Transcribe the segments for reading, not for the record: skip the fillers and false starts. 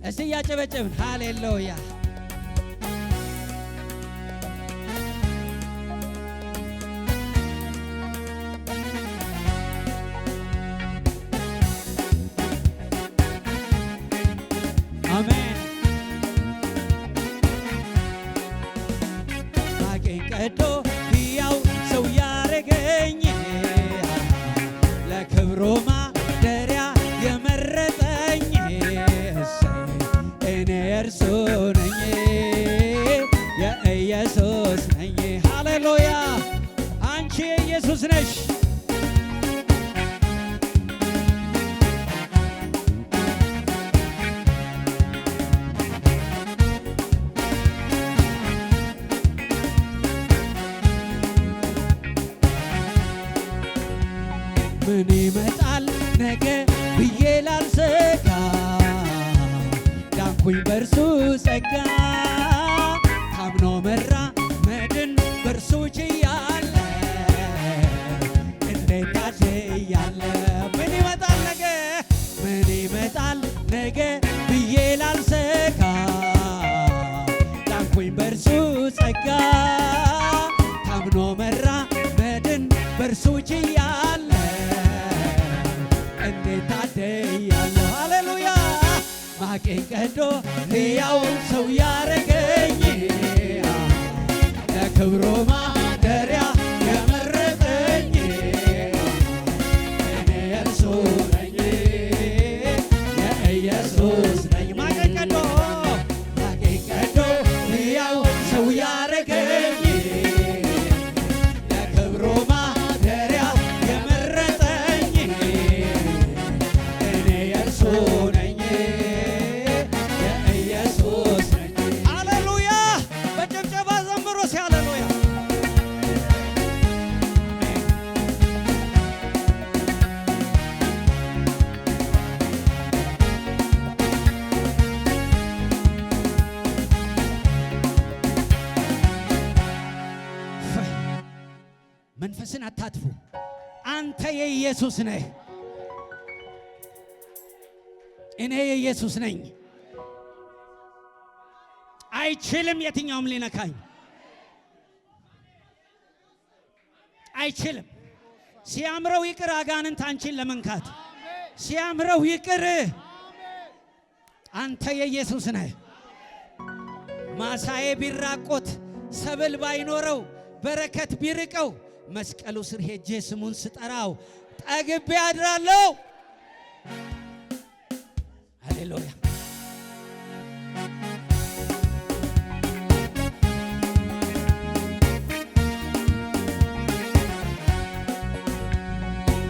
እስቲ ያጨበጨብን ሃሌሉያ አሜን ማቄን ቀዶ ሕያው ሰው ያረገኝ ለክብሩ ማደሪያ የመረጠኝ እኔ እርሱ ነኝ የኢየሱስ ነኝ ሃሌሉያ አንቺ የኢየሱስ ነሽ ምን ይመጣል ነገ ብዬ ላልሰጋ ዳንኩኝ በርሱ ጸጋ ታምኖ መራመድን በርሱ ችያለ እንዴት ታድያለ ምን ይመጣል ነገ ብዬ ላልሰጋ ዳንኩኝ በርሱ ጸጋ ታምኖ መራመድን በርሱ ችያለ ታደያለሁ ሃሌሉያ ማቄን ቀዶ ሕያው ሰው ያረገኝ ለክብሩ ማደሪያ የመረጠኝ እኔ እርሱ ነኝ የኢየሱስ ነኝ ማቄን ቀዶ ሕያው ሰው ያረገኝ ለክብሩ ማደሪያ የመረጠኝ ነኝ የኢየሱስ ነኝ ሃሌሉያ በጭብጨባ ዘምሩ ሃሌሉያ መንፈስን አታጥፉ አንተ የኢየሱስ ነህ እኔ የኢየሱስ ነኝ አይችልም የትኛውም ሊነካኝ አይችልም ሲያምረው ይቅር አጋንንት አንቺን ለመንካት ሲያምረው ይቅር አንተ የኢየሱስ ነህ ማሳዬ ቢራቆት ሰብል ባይኖረው በረከት ቢርቀው መስቀሉ ስር ሄጄ ስሙን ስጠራው ጠግቤ አድራለሁ ሃሌሉያ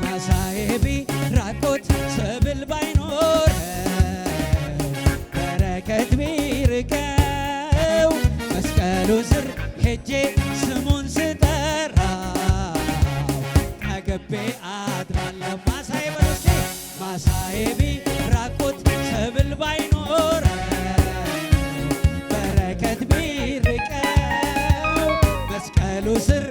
ማሳዬ ቢራቆት ሰብል ባይኖር በረከት ቢርቀው መስቀሉ ስር ሄጄ ስሙን ስጠራው ጠግቤ አድራለሁ ማሳዬ በሮቼ ማሳዬ ቢራቆት ሰብል ባይኖር በረከት ቢርቀው መስቀሉ ስር